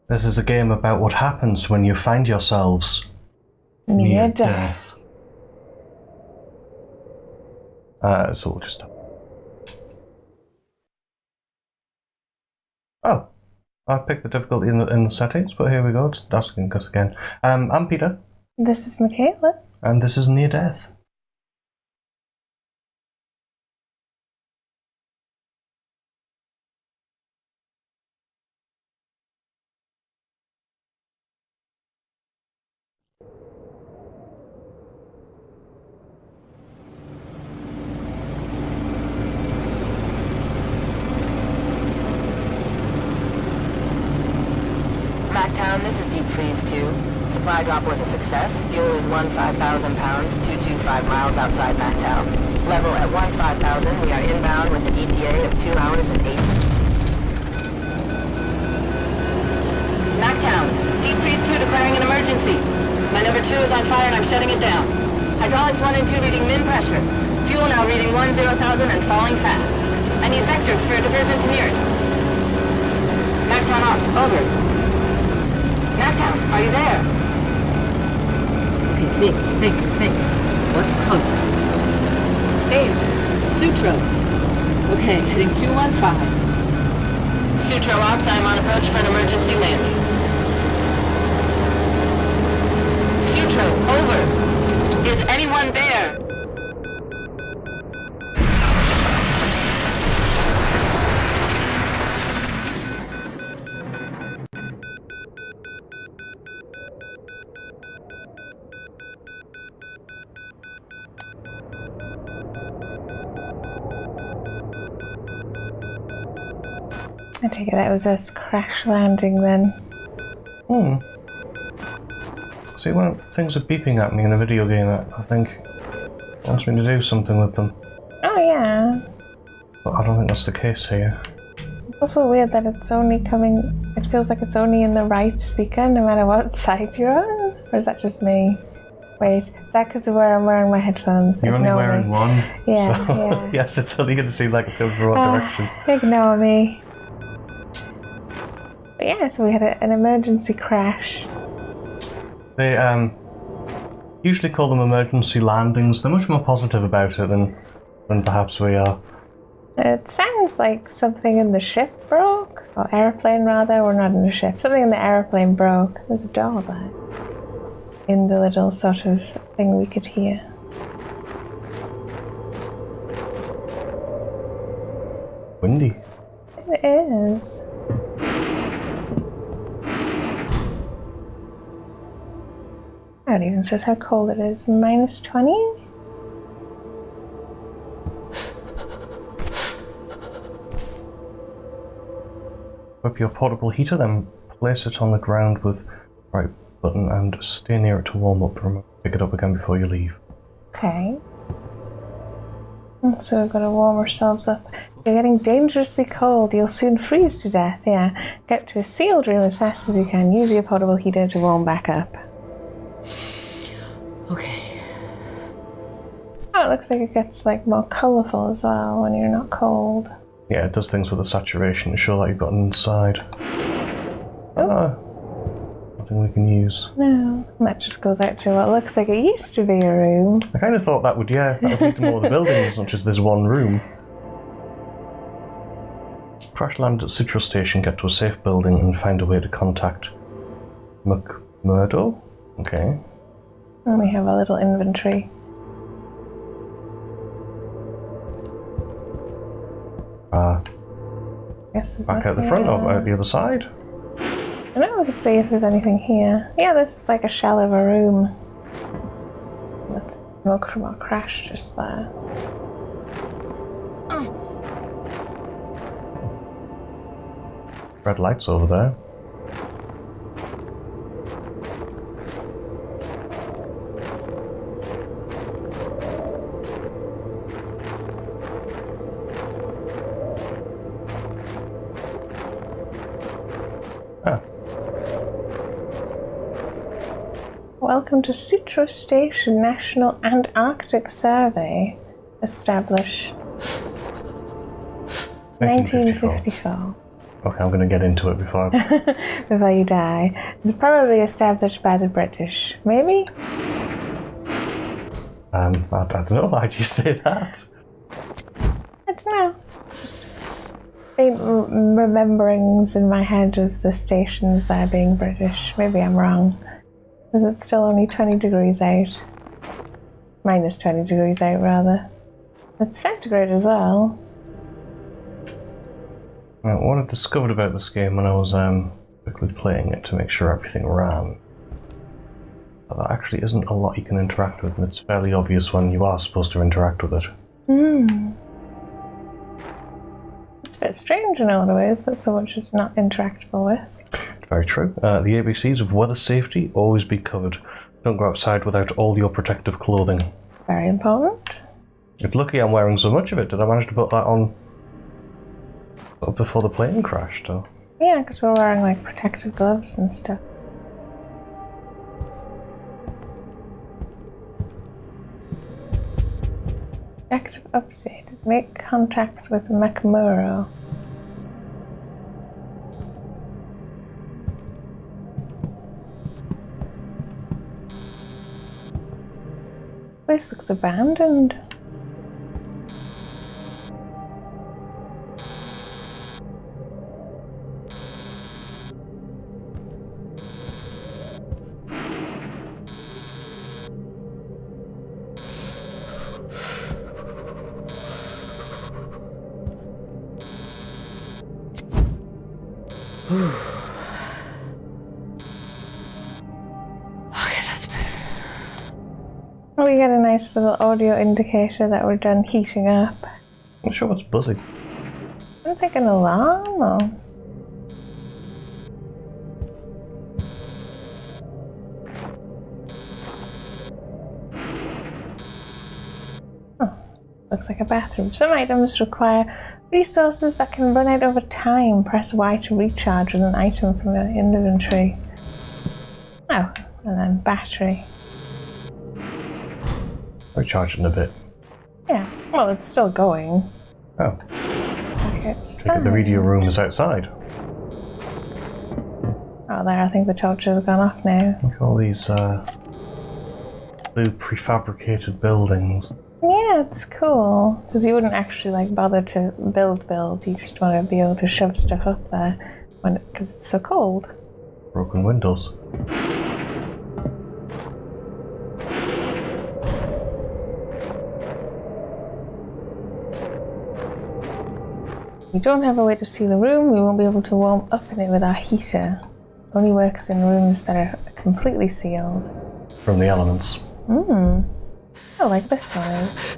This is a game about what happens when you find yourselves Near death. So we'll just... Oh, I picked the difficulty in the settings, but here we go. It's asking us again. I'm Peter. This is Michaela. And this is Near Death. Mactown, this is Deep Freeze 2. Supply drop was a success. Fuel is 15,000 pounds, 225 miles outside Mactown. Level at 15,000. We are inbound with an ETA of 2 hours and 8 minutes. Mactown, Deep Freeze 2 declaring an emergency. My number 2 is on fire and I'm shutting it down. Hydraulics 1 and 2 reading min pressure. Fuel now reading 10,000 and falling fast. I need vectors for a diversion to nearest. Mactown off. Over. Mactown, are you there? Okay, think. What's close? There! Sutro! Okay, heading 215. Sutro Ops, I am on approach for an emergency landing. Sutro, over. Is anyone there? I take it that was us crash landing then. See, when things are beeping at me in a video game, I think it wants me to do something with them. Oh yeah. But I don't think that's the case here. It's also weird that it's only coming, it feels like it's only in the right speaker no matter what side you're on. Or is that just me? Wait, is that because of where I'm wearing my headphones? You're only Ignore wearing me. one. Yeah, so yeah. yes, it's only going to seem like it's going the wrong direction. Ignore me. But yeah, so we had an emergency crash. They usually call them emergency landings. They're much more positive about it than perhaps we are. It sounds like something in the ship broke. Or airplane rather, we're not in the ship. Something in the airplane broke. There's a door there. In the little sort of thing we could hear. Windy. It is. It even says how cold it is. -20? Whip your portable heater, then place it on the ground with right button and stay near it to warm up. Remember, pick it up again before you leave. Okay. So we've got to warm ourselves up. You're getting dangerously cold. You'll soon freeze to death, yeah. Get to a sealed room as fast as you can. Use your portable heater to warm back up. Okay. Oh, it looks like it gets like more colourful as well when you're not cold. Yeah, it does things with the saturation to show that you've got inside. Nothing we can use. No, and that just goes out to what looks like it used to be a room. I kind of thought that would lead to more of the buildings, not just this one room. Crash land at Sutro Station, get to a safe building and find a way to contact McMurdo? Okay. And we have a little inventory. Guess Back out the front or out the other side? I know we could see if there's anything here. Yeah, this is like a shell of a room. Let's smoke from our crash just there. Red lights over there. Welcome to Sutro Station National Antarctic Survey. Establish 1954. Okay, I'm going to get into it before I... before you die. It's probably established by the British. Maybe? I don't know. Why do you say that? I don't know. Just faint rememberings in my head of the stations there being British. Maybe I'm wrong. Because it's still only 20 degrees out. Minus 20 degrees out, rather. It's centigrade as well. Now, what I've discovered about this game when I was quickly playing it to make sure everything ran, there actually isn't a lot you can interact with, and it's fairly obvious when you are supposed to interact with it. It's a bit strange in a lot of ways that so much is not interactable with. Very true. The ABCs of weather safety: always be covered. Don't go outside without all your protective clothing. Very important. It's lucky I'm wearing so much of it. Did I manage to put that on before the plane crashed? Or? Yeah, because we're wearing like protective gloves and stuff. Active update. Make contact with Makamuro. Place looks abandoned. Oh, we get a nice little audio indicator that we're done heating up. I'm not sure what's buzzing. Sounds like an alarm or... Oh, looks like a bathroom. Some items require resources that can run out over time. Press Y to recharge with an item from your inventory. Oh, and then battery. Recharge in a bit. Yeah, well, it's still going. Oh. Okay, The radio room is outside. Oh, there, I think the torches have gone off now. Look at all these blue prefabricated buildings. Yeah, it's cool. Because you wouldn't actually like bother to build. You just want to be able to shove stuff up there because it's so cold. Broken windows. We don't have a way to see the room. We won't be able to warm up in it with our heater. It only works in rooms that are completely sealed. From the elements. I like this noise.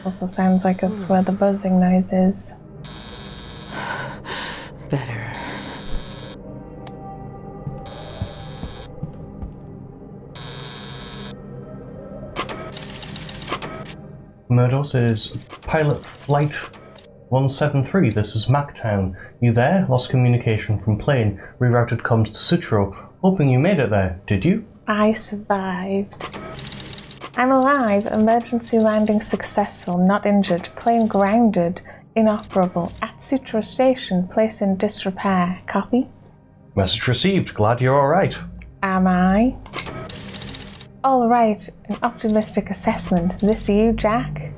Also sounds like it's where the buzzing noise is. Better. Murdos is pilot flight 173. This is Mactown. You there? Lost communication from plane. Rerouted comms to Sutro. Hoping you made it there. Did you? I survived. I'm alive. Emergency landing successful. Not injured. Plane grounded. Inoperable. At Sutro Station. Place in disrepair. Copy? Message received. Glad you're alright. Am I? All right. An optimistic assessment. This you, Jack?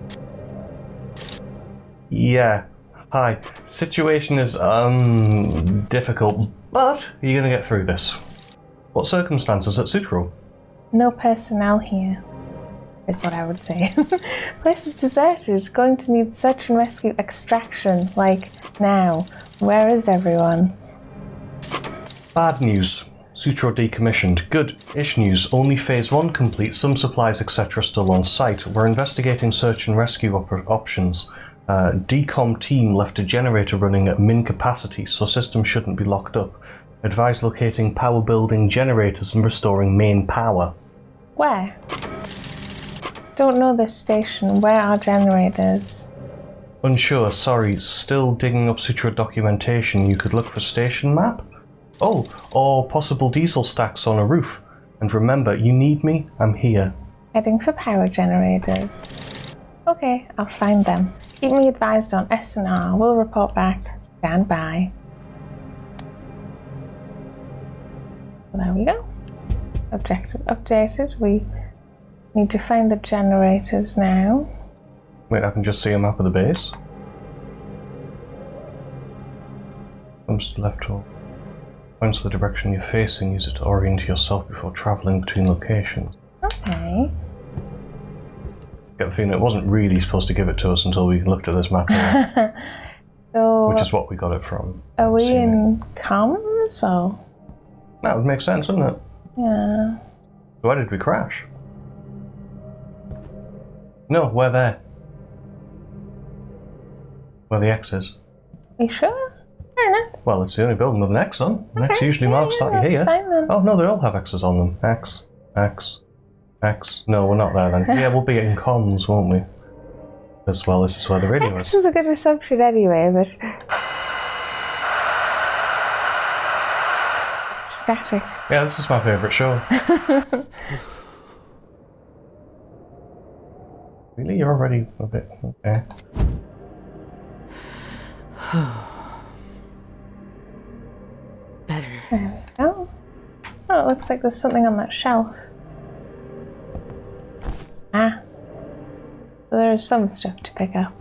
Yeah. Hi. Situation is, difficult, but you're gonna get through this. What circumstances at Sutro? No personnel here, is what I would say. Place is deserted. Going to need search and rescue extraction. Like, now. Where is everyone? Bad news. Sutro decommissioned. Good-ish news. Only Phase 1 complete. Some supplies, etc. still on site. We're investigating search and rescue options. Decom team left a generator running at min capacity, so system shouldn't be locked up. Advise locating power building generators and restoring main power. Where? Don't know this station. Where are generators? Unsure, sorry. Still digging up Sutro documentation. You could look for station map? Oh, or possible diesel stacks on a roof. And remember, you need me, I'm here. Heading for power generators. Okay, I'll find them. Keep me advised on S&R. We'll report back. Stand by. There we go. Objective updated. We need to find the generators now. Wait, I can just see a map of the base. Comes to the left or points to the direction you're facing. Use it to orient yourself before travelling between locations. Okay. Get the feeling it wasn't really supposed to give it to us until we looked at this map here, So, which is what we got it from. are we in comms or? That would make sense, wouldn't it? Yeah. Why did we crash? No, we're there. Where the X is. Are you sure? Fair enough. Well, it's the only building with an X on. An X usually marks that you're that's here. fine then. Oh no, they all have X's on them. X, X, X. No, we're not there then. Yeah, we'll be in comms, won't we? As well, this is where the radio X is. was a good assumption anyway, but it's static. Yeah, this is my favourite show. Really? You're already a bit... okay. Better. There we go. Oh, it looks like there's something on that shelf. Ah. So there is some stuff to pick up.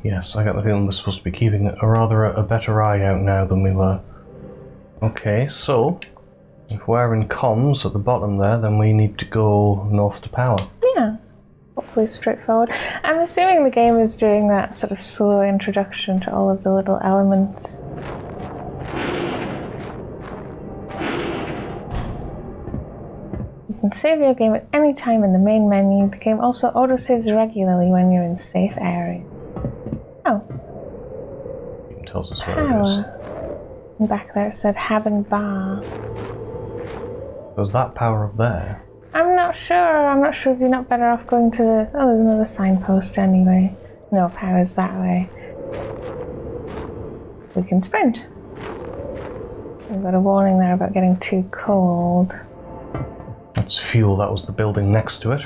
Yes, I got the feeling we're supposed to be keeping a better eye out now than we were. Okay, so if we're in comms at the bottom there, then we need to go north to power. Yeah. Hopefully straightforward. I'm assuming the game is doing that sort of slow introduction to all of the little elements. You can save your game at any time in the main menu. The game also autosaves regularly when you're in safe areas. Oh, It tells us where it is. power. And back there it said Haben Bar. There's that power up there. I'm not sure. I'm not sure if you're not better off going to the... Oh, there's another signpost anyway. No, power's that way. We can sprint. We've got a warning there about getting too cold. That's fuel, that was the building next to it.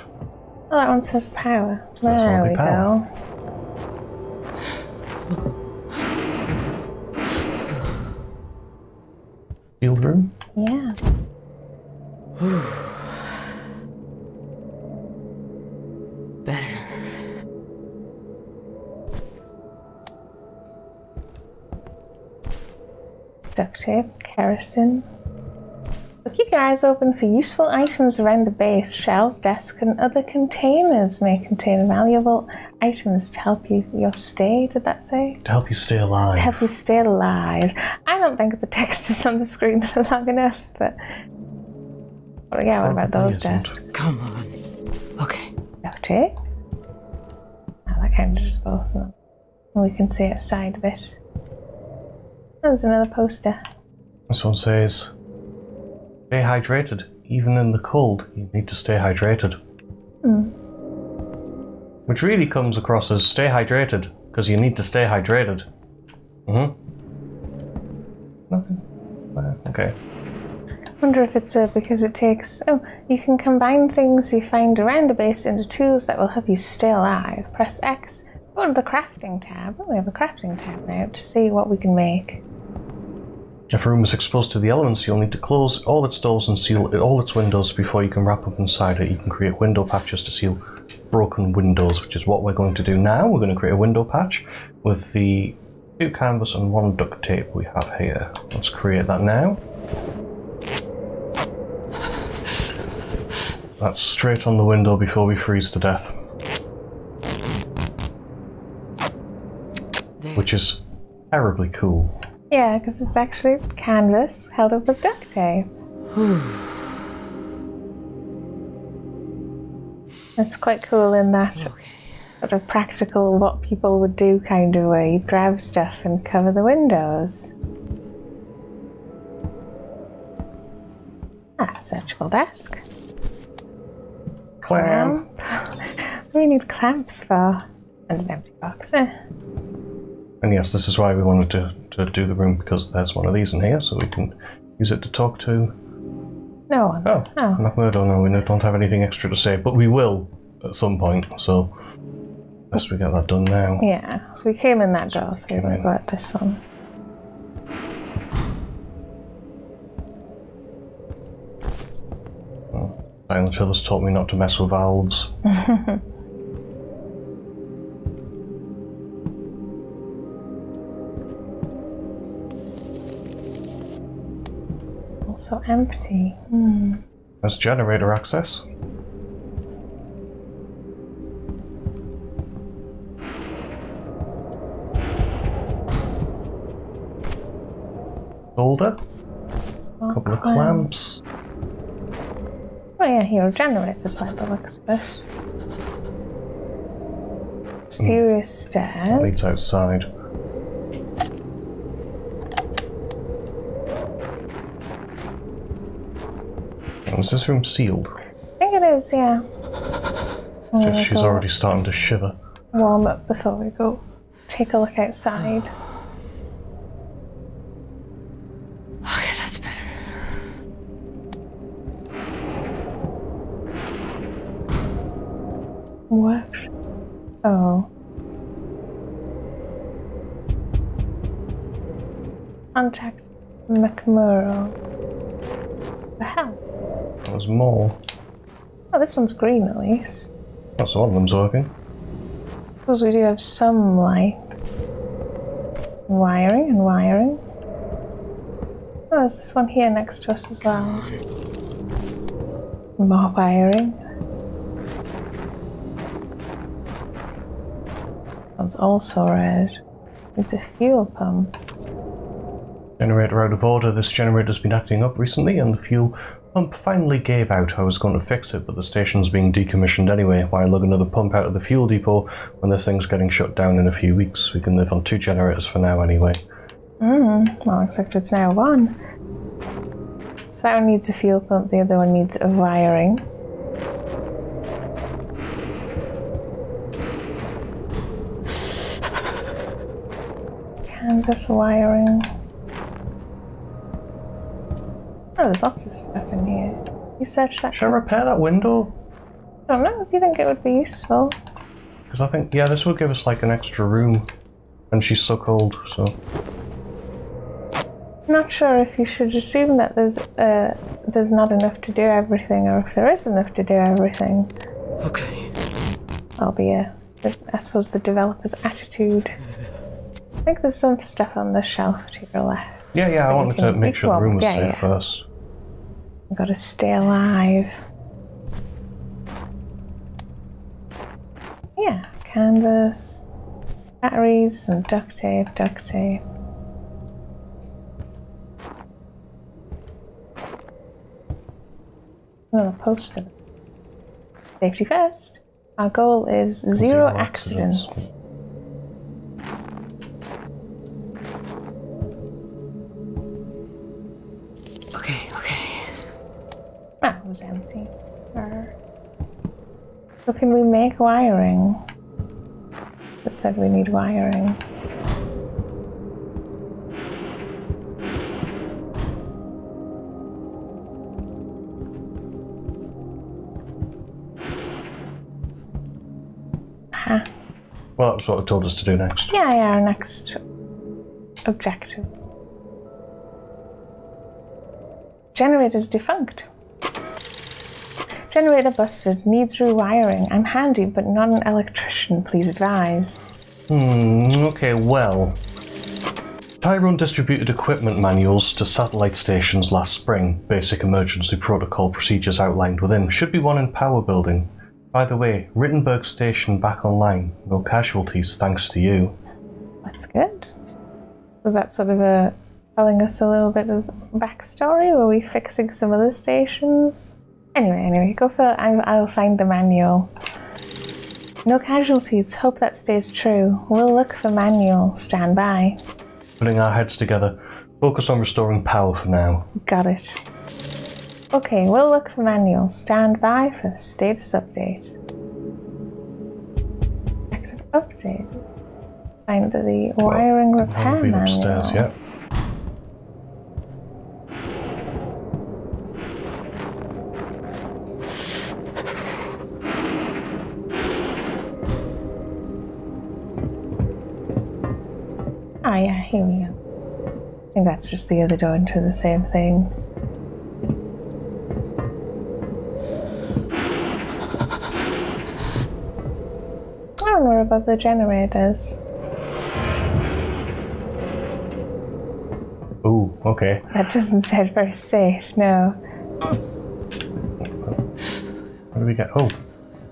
Oh, that one says power. So that's There gotta be we power. go. Field room? Yeah. Better. Duct tape, kerosene. So keep your eyes open for useful items around the base. Shelves, desks, and other containers may contain valuable items to help your stay, did that say? To help you stay alive. To help you stay alive. I don't think the text is on the screen for long enough, but... Oh, yeah, what about those Probably isn't. desks? Come on. Okay. Duct tape. Oh, that kind of just both of them. And we can see outside a bit. There's another poster. This one says, stay hydrated. Even in the cold, you need to stay hydrated. Which really comes across as stay hydrated, because you need to stay hydrated. Nothing. Okay. I wonder if it's because it takes... Oh, you can combine things you find around the base into tools that will help you stay alive. Press X, go to the crafting tab. Oh, we have a crafting tab now to see what we can make. If a room is exposed to the elements, you'll need to close all its doors and seal all its windows before you can wrap up inside it. You can create window patches to seal broken windows, which is what we're going to do now. We're going to create a window patch with the 2 canvas and 1 duct tape we have here. Let's create that now. That's straight on the window before we freeze to death. Which is terribly cool. Yeah, because it's actually canvas held up with duct tape. It's quite cool in that sort of practical what people would do kind of way. You'd grab stuff and cover the windows. Ah, searchable desk. Clamp. What do we need clamps for? And an empty box. And yes, this is why we wanted to do the room, because there's one of these in here, so we can use it to talk to... No one. Oh, McMurdo, no, we don't have anything extra to say, but we will at some point, so Best we get that done now. Yeah, so we came in that door, so we're going to go at this one. Silent Hill has taught me not to mess with valves. Also empty. There's generator access. Solder. A couple of clamps. Oh yeah, here, generators by the looks of it. Mysterious stairs. Leads outside. Is this room sealed? I think it is, yeah. Because she's already starting to shiver. Warm up before we go take a look outside. Okay, that's better. What? Oh. Contact McMurrow. The hell? There's more. Oh, this one's green at least. That's one of them's working. Because we do have some light. Wiring and wiring. Oh, there's this one here next to us as well. More wiring. One's also red. It's a fuel pump. Generator out of order. This generator's been acting up recently and the fuel pump finally gave out. I was going to fix it, but the station's being decommissioned anyway. Why lug another pump out of the fuel depot when this thing's getting shut down in a few weeks? We can live on 2 generators for now anyway. Well, except it's now 1. So that one needs a fuel pump, the other one needs a wiring. Canvas wiring. Oh, there's lots of stuff in here. You search that. Should I repair that window? I don't know if you think it would be useful. Because I think, yeah, this would give us like an extra room. And she's so cold, so. I'm not sure if you should assume that there's not enough to do everything, or if there is enough to do everything. Okay. That'll be I suppose, the developer's attitude. I think there's some stuff on the shelf to your left. Yeah, I wanted to make sure the room was safe first. I've got to stay alive. Yeah, canvas, batteries, some duct tape. Another poster. Safety first. Our goal is zero accidents. Okay. Ah, it was empty. So can we make wiring? It said we need wiring. Aha. Well, that's what it told us to do next. Yeah, our next objective. Generator's defunct. Generator busted, needs rewiring. I'm handy, but not an electrician. Please advise. Okay, well. Tyrone distributed equipment manuals to satellite stations last spring. Basic emergency protocol procedures outlined within. Should be one in Power Building. By the way, Rittenberg Station back online. No casualties, thanks to you. That's good. Was that sort of telling us a little bit of backstory? Were we fixing some other stations? Anyway, go for it. I'll find the manual. No casualties. Hope that stays true. We'll look for manual. Stand by. Putting our heads together. Focus on restoring power for now. Got it. Okay, we'll look for manual. Stand by for status update. Active update. Find the wiring repair Been manual. upstairs, yeah. Ah, yeah, here we go. I think that's just the other door into the same thing. Oh, and we're above the generators. Ooh, okay. That doesn't sound very safe, no. Where do we get? Oh,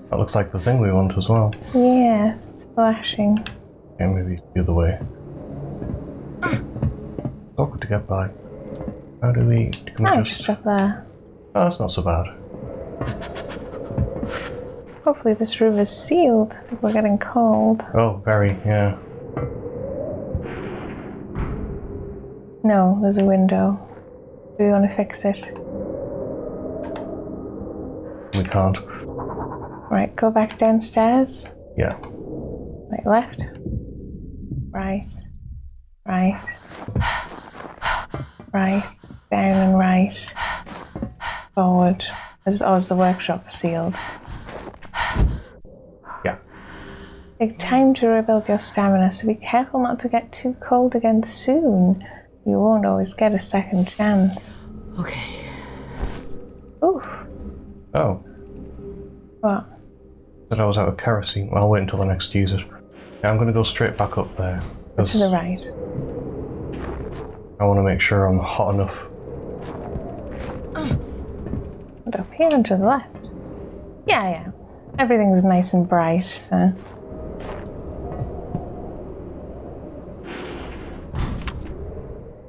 that looks like the thing we want as well. Yes, it's flashing. Okay, maybe it's the other way. It's awkward to get by. How do we... Can we Just up there. Oh, that's not so bad. Hopefully this room is sealed. I think we're getting cold. Oh, very, yeah. No, there's a window. Do we want to fix it? We can't. Right, go back downstairs. Yeah. Right, left. Right. Right. Right. Down and right. Forward. Is the workshop sealed? Yeah. Take time to rebuild your stamina, so be careful not to get too cold again soon. You won't always get a second chance. Okay. Oof. Oh, What? said I was out of kerosene. Well, I'll wait until the next user. Yeah, I'm going to go straight back up there. To the right. I want to make sure I'm hot enough. And up here and to the left. Yeah. Everything's nice and bright, so...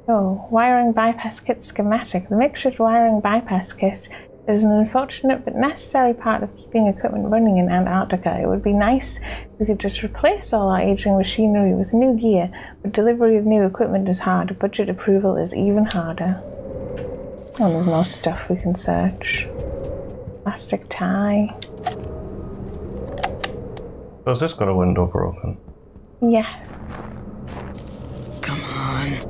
Oh, wiring bypass kit schematic. The makeshift wiring bypass kit is an unfortunate but necessary part of keeping equipment running in Antarctica. It would be nice if we could just replace all our aging machinery with new gear, but delivery of new equipment is hard. Budget approval is even harder. Oh, there's more stuff we can search. Plastic tie. Has this got a window broken? Yes. Come on.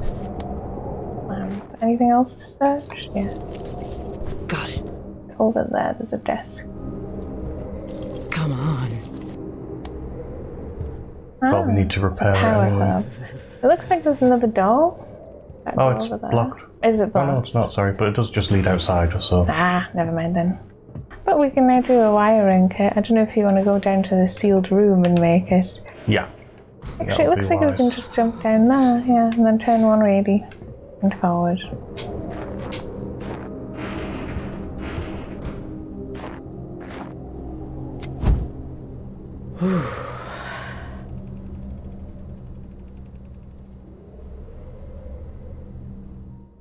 Anything else to search? Yes. Got it. Over there's a desk. Come on. Well, we need to It's a repair it power anyway. hub. It looks like there's another door. That Oh, door it's over there. blocked. Is it Oh, no, blocked? it's not, sorry, but it does just lead outside, so... Ah, never mind then. But we can now do a wiring kit. I don't know if you want to go down to the sealed room and make it. Yeah. Actually, it looks like we can just jump down there, yeah, and then turn 180 and forward.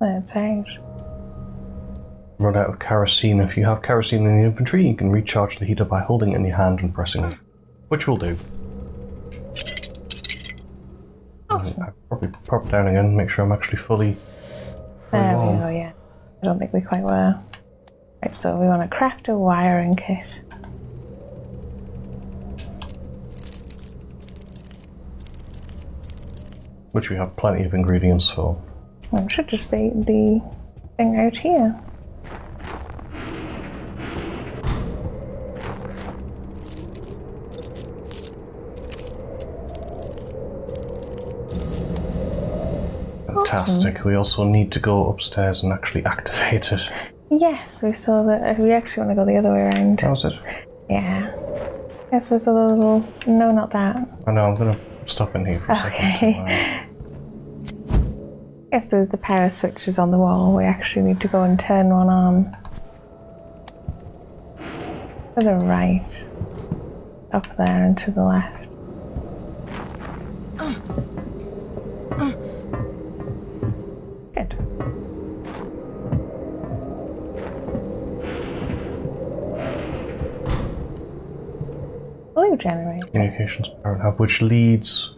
That's out. Run out of kerosene. If you have kerosene in the inventory, you can recharge the heater by holding it in your hand and pressing it. Which will do. Awesome. I'll probably pop down again and make sure I'm actually fully There warm. we go, yeah. I don't think we quite were. Right, so we want to craft a wiring kit. Which we have plenty of ingredients for. It should just be the thing out here. Fantastic. Awesome. We also need to go upstairs and actually activate it. Yes, we saw that. We actually want to go the other way around. How's it? Yeah. Yes, there's a little. No, not that. I know, I'm going to stop in here for a second. Okay. Yes, there's the power switches on the wall. We actually need to go and turn one on. To the right. Up there and to the left. Good. Blue generator. Communications power hub, which leaves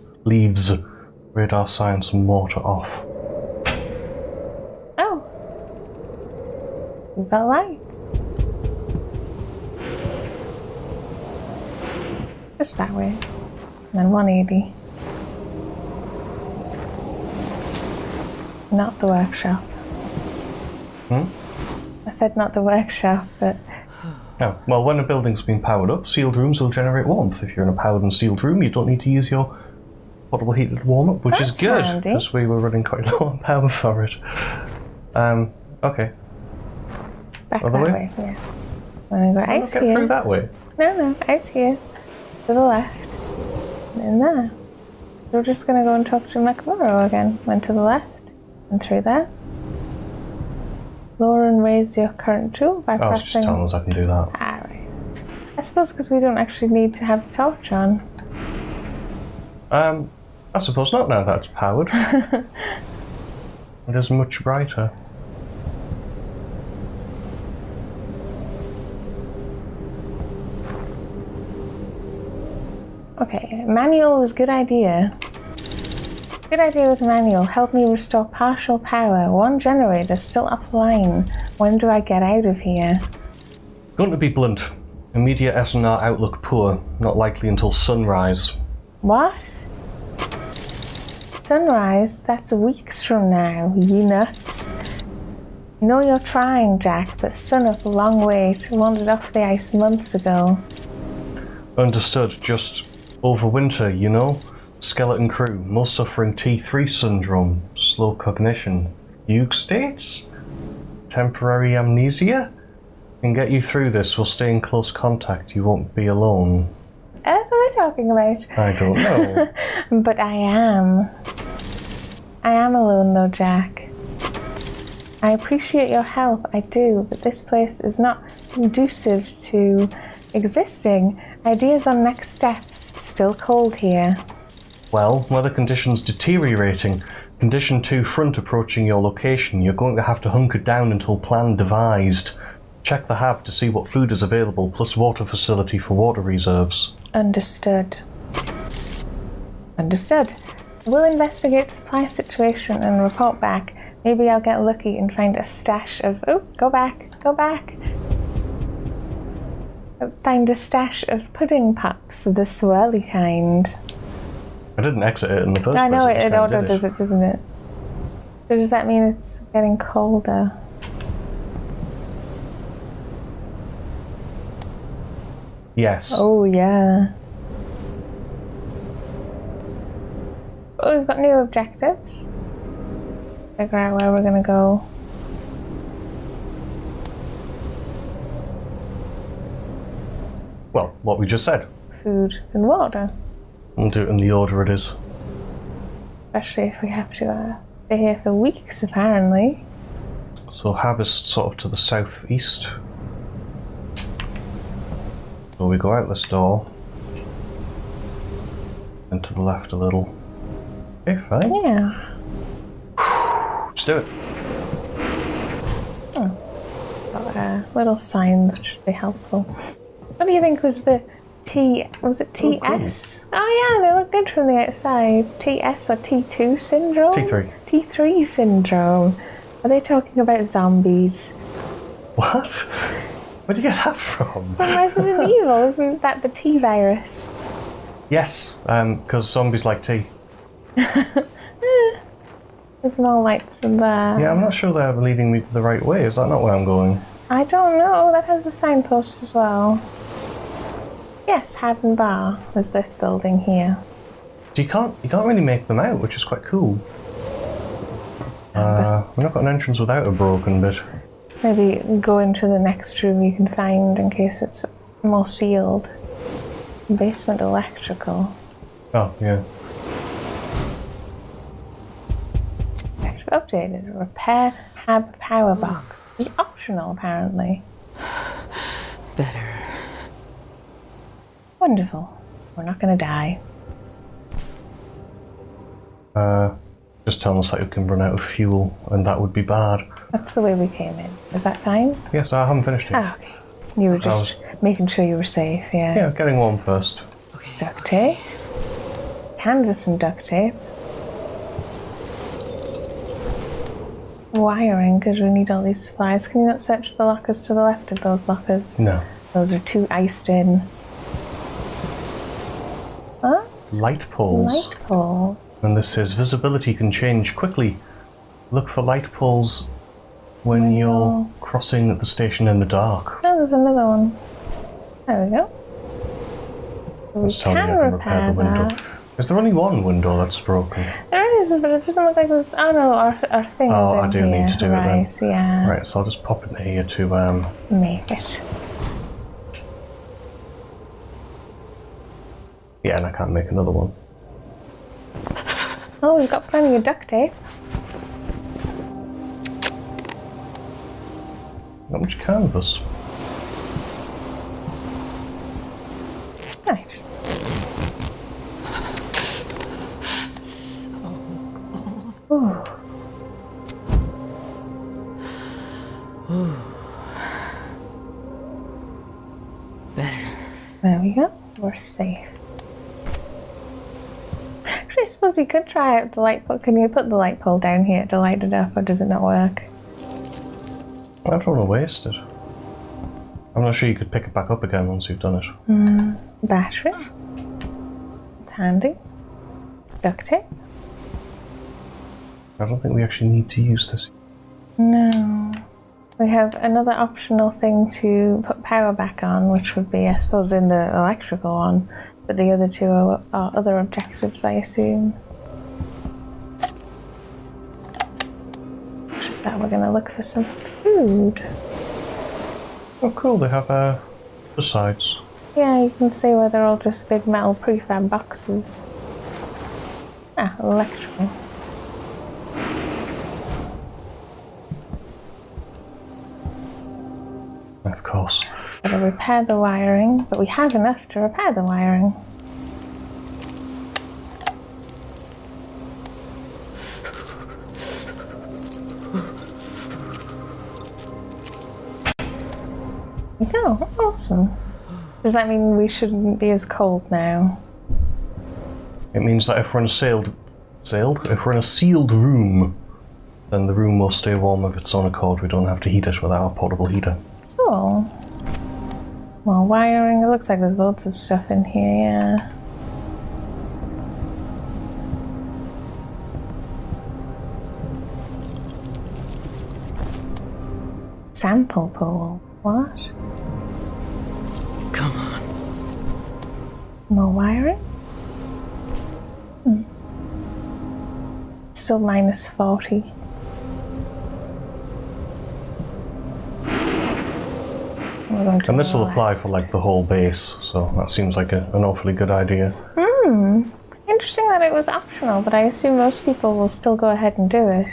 radar science and water off. Oh. We've got lights. Just that way. And then 180. Not the workshop. Hmm? I said not the workshop, but Oh, well, when a building's been powered up, sealed rooms will generate warmth. If you're in a powered and sealed room, you don't need to use your portable heated warm up, which is That's good handy. because we were running quite low on power for it. Okay. Back Other that way? way, yeah. I'm gonna go Let's out get through here. that way. No, out here. To the left. And in there. So we're just gonna go and talk to Nakamura again. Went to the left and through there. Lower and raise your current tool by Oh, it's just pressing. telling us I can do that. Alright. I suppose because we don't actually need to have the torch on. I suppose not now that it's powered. It is much brighter. Okay, manual was good idea. Good idea with manual. Help me restore partial power. One generator still offline. When do I get out of here? Going to be blunt. Immediate SNR outlook poor. Not likely until sunrise. What? Sunrise? That's weeks from now, you nuts. Know you're trying, Jack, but sun up a long wait. Wandered off the ice months ago. Understood. Just over winter, you know? Skeleton crew. Most suffering T3 syndrome. Slow cognition. Fugue states? Temporary amnesia? Can get you through this. We'll stay in close contact. You won't be alone. What are they talking about? I don't know. But I am. I am alone though, Jack. I appreciate your help, I do, but this place is not conducive to existing. Ideas on next steps. Still cold here. Well, weather conditions deteriorating. Condition 2 front approaching your location. You're going to have to hunker down until plan devised. Check the hab to see what food is available, plus water facility for water reserves. Understood. Understood. We'll investigate supply situation and report back. Maybe I'll get lucky and find a stash of... Oh, go back. Find a stash of pudding pops, the swirly kind. I didn't exit it in the first place. I know just it kinda auto did does it, doesn't it? So does that mean it's getting colder? Yes. Oh, yeah. Oh, we've got new objectives. Figure out where we're gonna go. Well, what we just said. Food and water. We'll do it in the order it is. Especially if we have to stay here for weeks, apparently. So hab is sort of to the southeast. So we go out this door. And to the left a little. Okay, fine. Yeah. Let's do it. Got little signs which should be helpful. What do you think was the T... Was it TS? Oh yeah, they look good from the outside. TS or T2 syndrome? T3. T3 syndrome. Are they talking about zombies? What? Where'd you get that from? From Resident Evil, isn't that the T virus? Yes, because zombies like tea. There's more lights in there. Yeah, I'm not sure they're leading me the right way. Is that not where I'm going? I don't know. That has a signpost as well. Yes, Haddon Bar is this building here. So you can't really make them out, which is quite cool. We've not got an entrance without a broken bit. Maybe go into the next room you can find in case it's more sealed. Basement electrical. Oh, yeah. Updated. Repair hab power box. Which is optional, apparently. Better. Wonderful. We're not going to die. Just telling us that you can run out of fuel, and that would be bad. That's the way we came in. Was that fine? Yes, I haven't finished it. Ah, okay. You were just making sure you were safe, yeah. Yeah, getting warm first. Duct tape. Canvas and duct tape. Wiring, because we need all these supplies. Can you not search the lockers to the left of those lockers? No. Those are too iced in. Huh? Light poles. Light pole. And this says visibility can change quickly. Look for light poles when you're crossing the station in the dark. Oh, there's another one. There we go. We That's telling me can I can repair repair the window. that. Is there only one window that's broken? There is, but it doesn't look like there's... Oh no, our thing is in I do here. need to do right, it then. Yeah. Right, so I'll just pop it here to Make it. yeah, and I can't make another one. Oh, we've got plenty of duct tape. Not much canvas. Right. Ooh. Better. There we go. We're safe. Actually, I suppose you could try out the light pole. Can you put the light pole down here to light it up, or does it not work? I don't want to waste it. I'm not sure you could pick it back up again once you've done it. Battery. It's handy. Duct tape. I don't think we actually need to use this. No. We have another optional thing to put power back on, which would be, I suppose, in the electrical one. But the other two are other objectives, I assume. Just that we're going to look for some food. Oh cool, they have the sides. Yeah, you can see where they're all just big metal prefab boxes. Ah, electrical. Of course. Gotta repair the wiring, but we have enough to repair the wiring. There we go, awesome. Does that mean we shouldn't be as cold now? It means that if we're in a if we're in a sealed room, then the room will stay warm of its own accord. We don't have to heat it with our portable heater. Cool. Well, wiring, it looks like there's loads of stuff in here, yeah. Sample pool. What? Come on. More wiring? Still minus 40. And this will apply for like the whole base, so that seems like an awfully good idea. Interesting that it was optional, but I assume most people will still go ahead and do it.